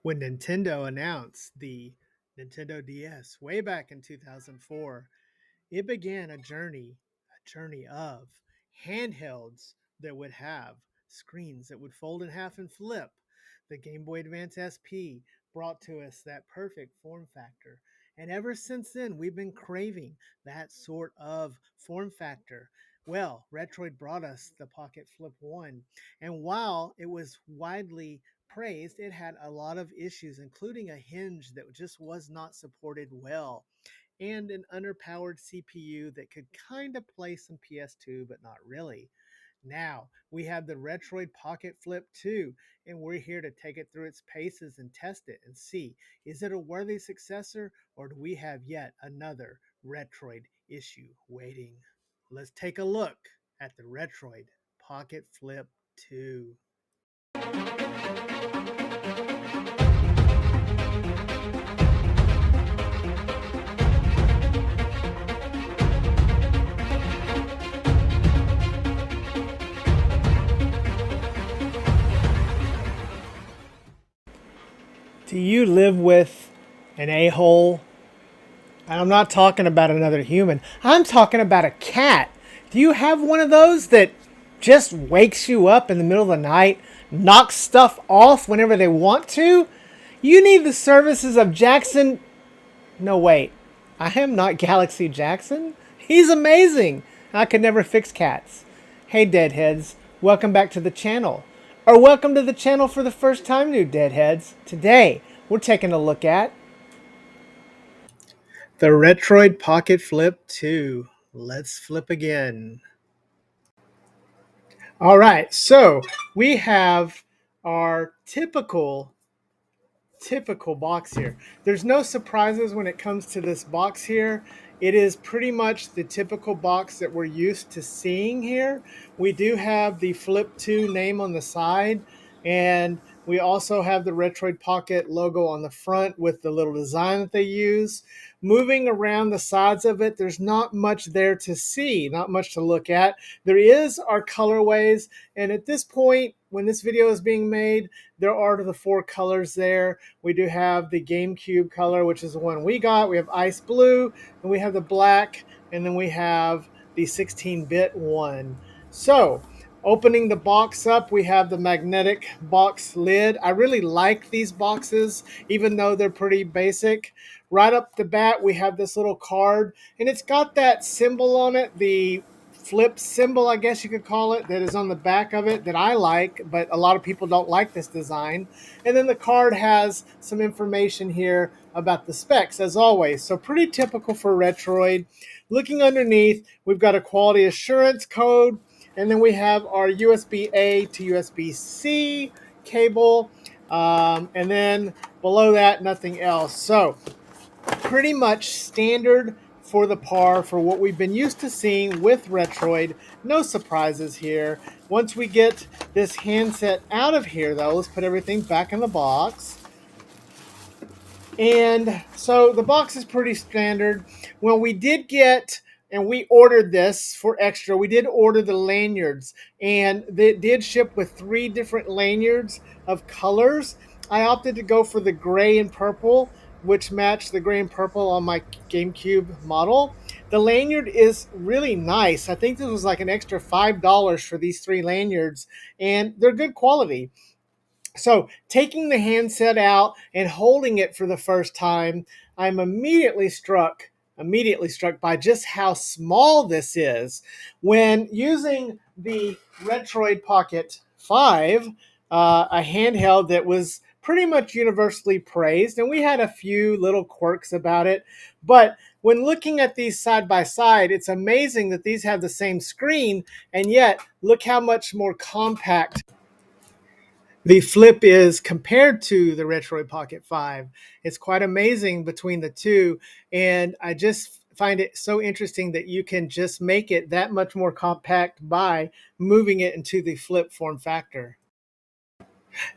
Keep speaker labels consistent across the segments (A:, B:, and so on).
A: When Nintendo announced the Nintendo DS way back in 2004, it began a journey of handhelds that would have screens that would fold in half and flip. The Game Boy Advance SP brought to us that perfect form factor. And ever since then, we've been craving that sort of form factor. Well, Retroid brought us the Pocket Flip 1. And while it was widely praised, it had a lot of issues, including a hinge that just was not supported well and an underpowered CPU that could kind of play some PS2, but not really. Now we have the Retroid Pocket Flip 2, and we're here to take it through its paces and test it and see, is it a worthy successor, or do we have yet another Retroid issue waiting? Let's take a look at the Retroid Pocket Flip 2. Do you live with an a-hole? And I'm not talking about another human. I'm talking about a cat. Do you have one of those that just wakes you up in the middle of the night, knocks stuff off whenever they want to? You need the services of Jackson. No, wait. I am not Galaxy Jackson. He's amazing. I could never fix cats. Hey, Deadheads. Welcome back to the channel. Or welcome to the channel for the first time, new Deadheads. Today, we're taking a look at the Retroid Pocket Flip 2. Let's flip again. All right, so we have our typical box here. There's no surprises when it comes to this box here. It is pretty much the typical box that we're used to seeing here. We do have the Flip 2 name on the side, and we also have the Retroid Pocket logo on the front with the little design that they use. Moving around the sides of it, there's not much there to see, not much to look at. There is our colorways, and at this point, when this video is being made, there are the four colors there. We do have the GameCube color, which is the one we got. We have ice blue, and we have the black, and then we have the 16-bit one. So, opening the box up, we have the magnetic box lid. I really like these boxes, even though they're pretty basic. Right up the bat, we have this little card, and it's got that symbol on it, the flip symbol, I guess you could call it, that is on the back of it that I like, but a lot of people don't like this design. And then the card has some information here about the specs, as always. So pretty typical for Retroid. Looking underneath, we've got a quality assurance code, and then we have our USB-A to USB-C cable, and then below that, nothing else. So pretty much standard for the par for what we've been used to seeing with Retroid. No surprises here. Once we get this handset out of here, though, let's put everything back in the box. And so the box is pretty standard. Well, we did get, and we ordered this for extra, we did order the lanyards, and they did ship with 3 different lanyards of colors. I opted to go for the gray and purple, which matched the gray and purple on my GameCube model. The lanyard is really nice. I think this was like an extra $5 for these 3 lanyards, and they're good quality. So taking the handset out and holding it for the first time, I'm immediately struck by just how small this is. When using the Retroid Pocket 5, a handheld that was pretty much universally praised, and we had a few little quirks about it, but when looking at these side by side, it's amazing that these have the same screen, and yet look how much more compact the Flip is compared to the Retroid Pocket 5. It's quite amazing between the two, and I just find it so interesting that you can just make it that much more compact by moving it into the Flip form factor.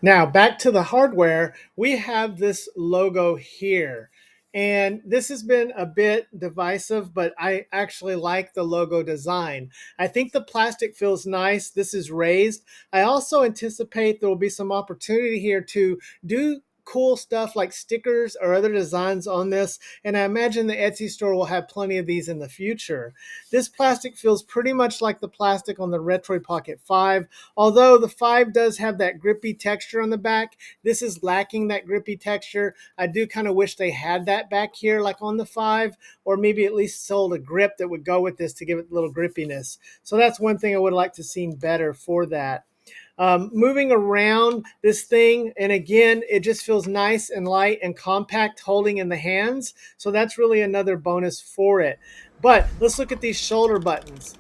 A: Now, back to the hardware, we have this logo here. And this has been a bit divisive, but I actually like the logo design. I think the plastic feels nice. This is raised. I also anticipate there will be some opportunity here to do cool stuff like stickers or other designs on this, and I imagine the Etsy store will have plenty of these in the future. This plastic feels pretty much like the plastic on the Retroid Pocket 5, although the 5 does have that grippy texture on the back. This is lacking that grippy texture. I do kind of wish they had that back here like on the 5, or maybe at least sold a grip that would go with this to give it a little grippiness. So that's one thing I would like to see better for that. Moving around this thing, and again, it just feels nice and light and compact holding in the hands. So that's really another bonus for it. But let's look at these shoulder buttons.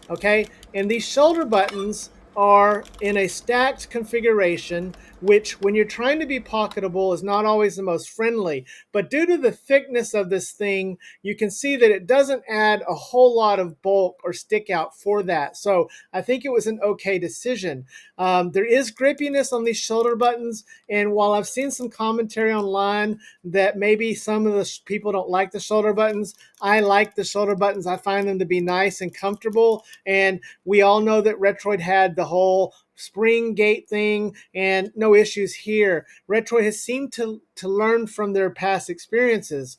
A: Okay, and these shoulder buttons are in a stacked configuration, which when you're trying to be pocketable is not always the most friendly. But due to the thickness of this thing, you can see that it doesn't add a whole lot of bulk or stick out for that. So I think it was an okay decision. There is grippiness on these shoulder buttons, and while I've seen some commentary online that maybe some of the people don't like the shoulder buttons, I like the shoulder buttons. I find them to be nice and comfortable. And we all know that Retroid had the whole spring gate thing, and no issues here. Retroid has seemed to learn from their past experiences.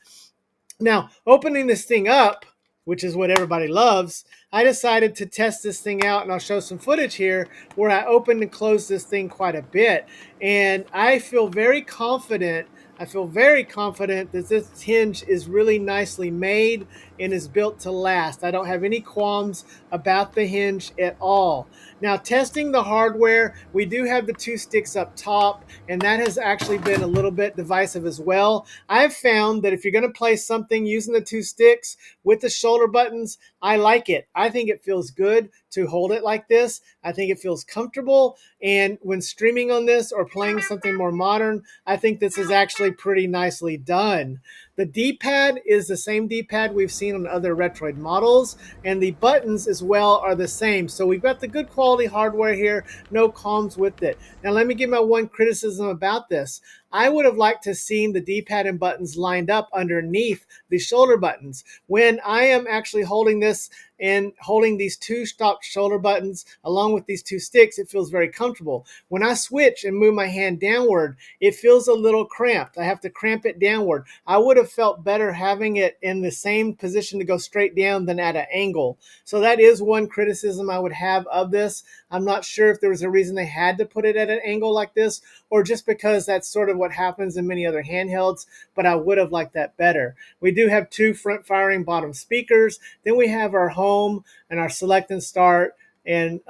A: Now, opening this thing up, which is what everybody loves, I decided to test this thing out, and I'll show some footage here where I opened and closed this thing quite a bit. And I feel very confident. That this hinge is really nicely made and is built to last. I don't have any qualms about the hinge at all. Now, testing the hardware, we do have the 2 sticks up top, and that has actually been a little bit divisive as well. I've found that if you're going to play something using the 2 sticks with the shoulder buttons, I like it. I think it feels good to hold it like this. I think it feels comfortable, and when streaming on this or playing something more modern, I think this is actually pretty nicely done. The D-pad is the same D-pad we've seen on other Retroid models, and the buttons as well are the same. So we've got the good quality hardware here, no qualms with it. Now let me give my one criticism about this. I would have liked to have seen the D-pad and buttons lined up underneath the shoulder buttons. When I am actually holding this and holding these 2 stock shoulder buttons along with these 2 sticks, it feels very comfortable. When I switch and move my hand downward, it feels a little cramped. I have to cramp it downward. I would have felt better having it in the same position to go straight down than at an angle. So that is one criticism I would have of this. I'm not sure if there was a reason they had to put it at an angle like this, or just because that's sort of what happens in many other handhelds, but I would have liked that better. We do have 2 front firing bottom speakers. Then we have our home and our select and start and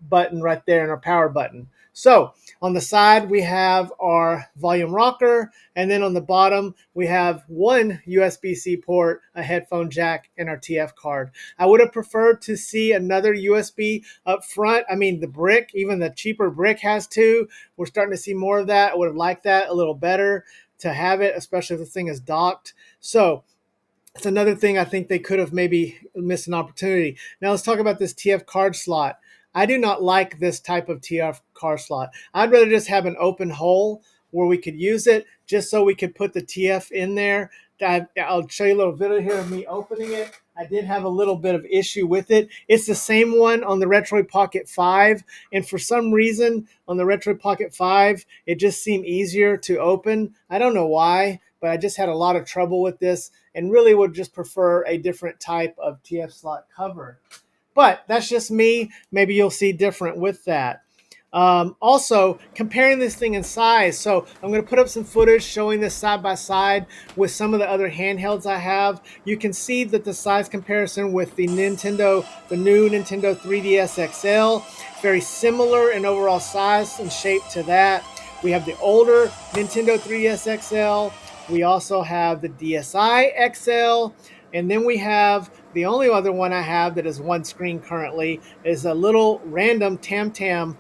A: button right there, and our power button. So on the side, we have our volume rocker, and then on the bottom, we have 1 USB-C port, a headphone jack, and our TF card. I would have preferred to see another USB up front. I mean, the brick, even the cheaper brick has 2. We're starting to see more of that. I would have liked that a little better to have it, especially if the thing is docked. So it's another thing I think they could have maybe missed an opportunity. Now let's talk about this TF card slot. I do not like this type of TF card slot. I'd rather just have an open hole where we could use it just so we could put the TF in there. I'll show you a little video here of me opening it. I did have a little bit of issue with it. It's the same one on the Retroid Pocket 5, and for some reason on the Retroid Pocket 5, it just seemed easier to open. I don't know why, but I just had a lot of trouble with this and really would just prefer a different type of TF slot cover. But that's just me. Maybe you'll see different with that. Also, comparing this thing in size. So I'm going to put up some footage showing this side by side with some of the other handhelds I have. You can see that the size comparison with the new Nintendo 3DS XL, very similar in overall size and shape to that. We have the older Nintendo 3DS XL. We also have the DSi XL. And then we have the only other one I have that is one screen currently is a little random Tam Tam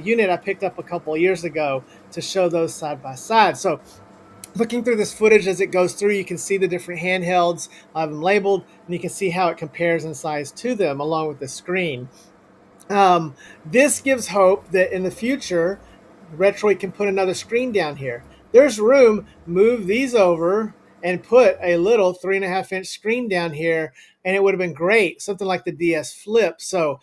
A: unit I picked up a couple of years ago to show those side by side. So looking through this footage as it goes through, you can see the different handhelds. I have them labeled, and you can see how it compares in size to them along with the screen. This gives hope that in the future, Retroid can put another screen down here. There's room, move these over, and put a little 3.5-inch screen down here, and it would have been great, something like the DS Flip. So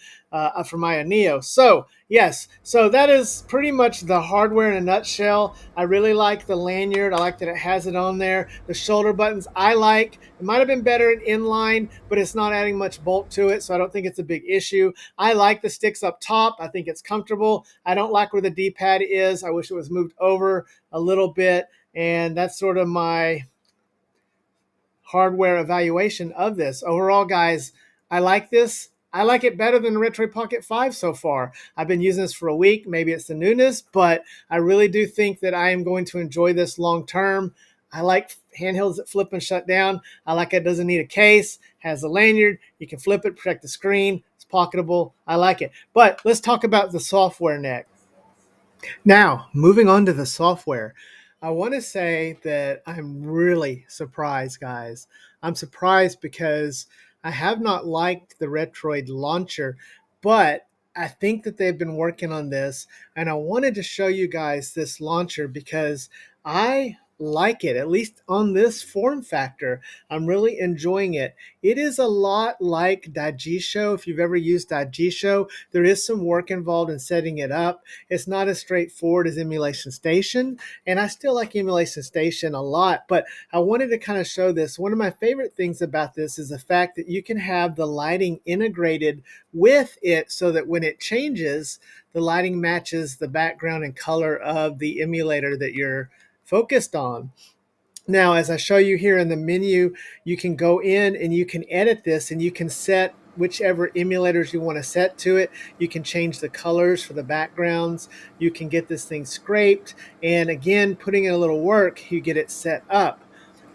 A: for my Neo. So yes, so that is pretty much the hardware in a nutshell. I really like the lanyard. I like that it has it on there. The shoulder buttons I like. It might have been better in inline, but it's not adding much bulk to it, so I don't think it's a big issue. I like the sticks up top. I think it's comfortable. I don't like where the D-pad is. I wish it was moved over a little bit, and that's sort of my hardware evaluation of this. Overall, guys, I like this. I like it better than the Retroid Pocket 5 so far. I've been using this for a week. Maybe it's the newness, but I really do think that I am going to enjoy this long term. I like handhelds that flip and shut down. I like it doesn't need a case, has a lanyard. You can flip it, protect the screen. It's pocketable. I like it. But let's talk about the software next. Now, moving on to the software, I want to say that I'm really surprised, guys. I'm surprised because I have not liked the Retroid launcher, but I think that they've been working on this, and I wanted to show you guys this launcher because I like it, at least on this form factor. I'm really enjoying it. It is a lot like Daijisho. If you've ever used Daijisho, there is some work involved in setting it up. It's not as straightforward as Emulation Station, and I still like Emulation Station a lot, but I wanted to kind of show this. One of my favorite things about this is the fact that you can have the lighting integrated with it so that when it changes, the lighting matches the background and color of the emulator that you're focused on. Now, as I show you here in the menu, you can go in and you can edit this and you can set whichever emulators you want to set to it. You can change the colors for the backgrounds. You can get this thing scraped. And again, putting in a little work, you get it set up.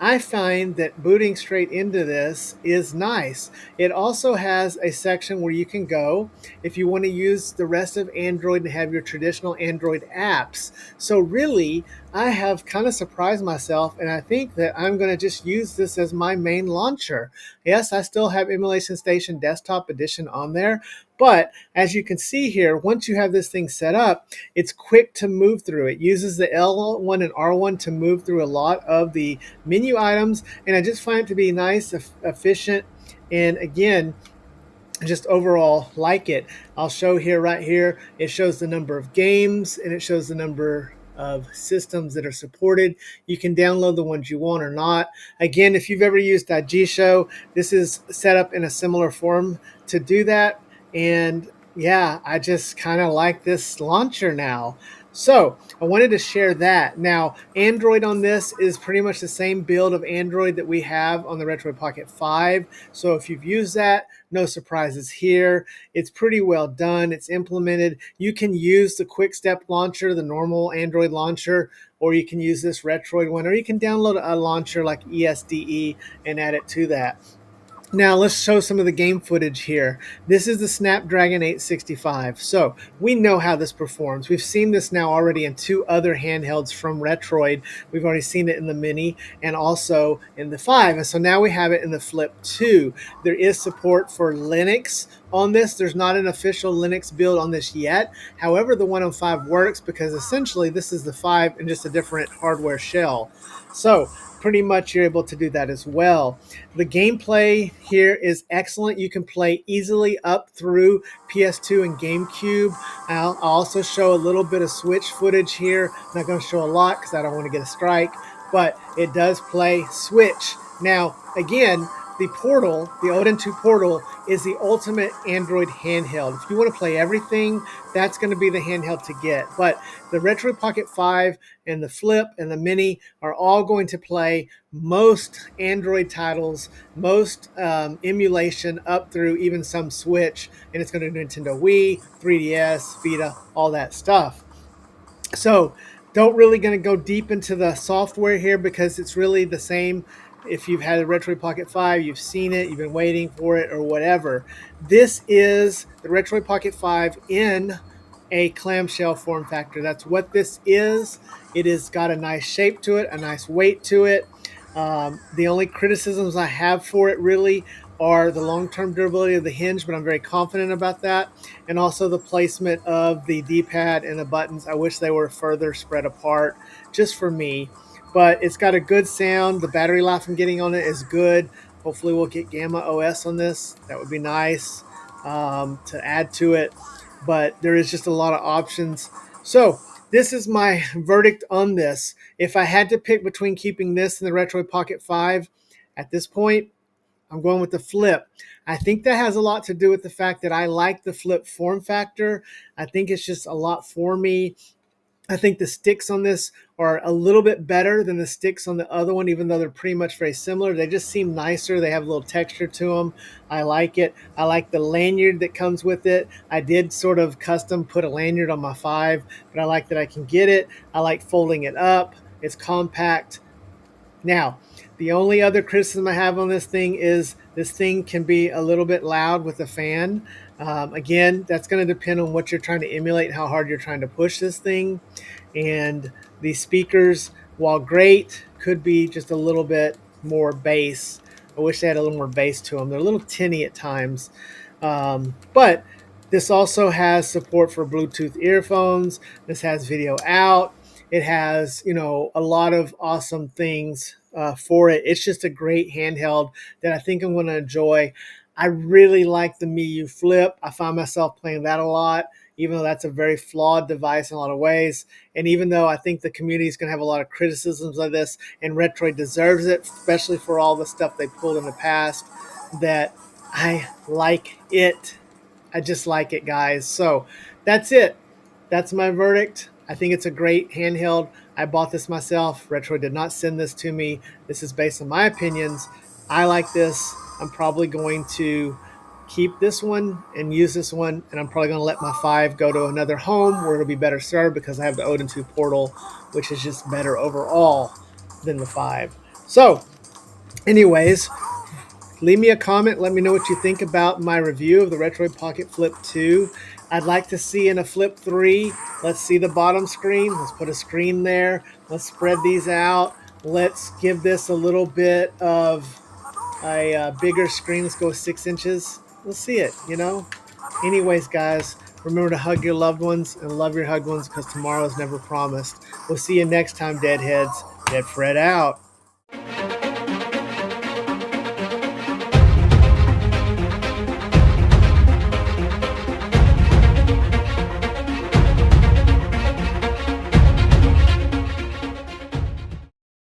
A: I find that booting straight into this is nice. It also has a section where you can go if you want to use the rest of Android and have your traditional Android apps. So really, I have kind of surprised myself, and I think that I'm going to just use this as my main launcher. Yes, I still have Emulation Station Desktop Edition on there, but as you can see here, once you have this thing set up, it's quick to move through. It uses the L1 and R1 to move through a lot of the menu items, and I just find it to be nice, efficient, and again, just overall like it. I'll show here, right here, it shows the number of games and it shows the number of systems that are supported. You can download the ones you want or not. Again, if you've ever used Daijisho, this is set up in a similar form to do that. And yeah, I just kind of like this launcher now. So I wanted to share that. Now, Android on this is pretty much the same build of Android that we have on the Retroid Pocket 5. So if you've used that, no surprises here. It's pretty well done. It's implemented. You can use the Quick Step launcher, the normal Android launcher, or you can use this Retroid one, or you can download a launcher like ESDE and add it to that. Now let's show some of the game footage here. This is the Snapdragon 865. So we know how this performs. We've seen this now already in two other handhelds from Retroid. We've already seen it in the Mini and also in the 5. And so now we have it in the Flip 2. There is support for Linux on this. There's not an official Linux build on this yet. However, the one on 5 works because essentially this is the 5 in just a different hardware shell. So pretty much you're able to do that as well. The gameplay here is excellent. You can play easily up through PS2 and Gamecube. I'll also show a little bit of Switch footage here. I'm not going to show a lot because I don't want to get a strike, but it does play Switch. Now, again, the Portal, the Odin 2 Portal, is the ultimate Android handheld. If you want to play everything, that's going to be the handheld to get. But the Retroid Pocket 5 and the Flip and the Mini are all going to play most Android titles, most emulation up through even some Switch, and it's going to do Nintendo Wii, 3DS, Vita, all that stuff. So don't really going to go deep into the software here because it's really the same. If you've had a Retroid Pocket 5, you've seen it, you've been waiting for it or whatever. This is the Retroid Pocket 5 in a clamshell form factor. That's what this is. It has got a nice shape to it, a nice weight to it. The only criticisms I have for it really are the long-term durability of the hinge, but I'm very confident about that. And also the placement of the D-pad and the buttons. I wish they were further spread apart just for me. But it's got a good sound. The battery life I'm getting on it is good. Hopefully we'll get Gamma OS on this. That would be nice to add to it. But there is just a lot of options. So this is my verdict on this. If I had to pick between keeping this and the Retroid Pocket 5, at this point, I'm going with the Flip. I think that has a lot to do with the fact that I like the Flip form factor. I think it's just a lot for me. I think the sticks on this are a little bit better than the sticks on the other one, even though they're pretty much very similar. They just seem nicer. They have a little texture to them. I like it. I like the lanyard that comes with it. I did sort of custom put a lanyard on my 5, but I like that I can get it. I like folding it up. It's compact. Now, the only other criticism I have on this thing is this thing can be a little bit loud with a fan. Again, that's going to depend on what you're trying to emulate, how hard you're trying to push this thing. And these speakers, while great, could be just a little bit more bass. I wish they had a little more bass to them. They're a little tinny at times. But this also has support for Bluetooth earphones. This has video out. It has, you know, a lot of awesome things for it. It's just a great handheld that I think I'm going to enjoy. I really like the Miyoo Flip. I find myself playing that a lot, even though that's a very flawed device in a lot of ways. And even though I think the community is going to have a lot of criticisms of this, and Retroid deserves it, especially for all the stuff they pulled in the past, that I like it. I just like it, guys. So that's it. That's my verdict. I think it's a great handheld. I bought this myself. Retroid did not send this to me. This is based on my opinions. I like this. I'm probably going to keep this one and use this one, and I'm probably going to let my 5 go to another home where it'll be better served because I have the Odin 2 portal, which is just better overall than the 5. So, anyways, leave me a comment. Let me know what you think about my review of the Retroid Pocket Flip 2. I'd like to see in a Flip 3, let's see the bottom screen. Let's put a screen there. Let's spread these out. Let's give this a little bit of a bigger screen. Let's go 6 inches. We'll see it, you know? Anyways, guys, remember to hug your loved ones and love your hugged ones because tomorrow is never promised. We'll see you next time, Deadheads. Deadfred out.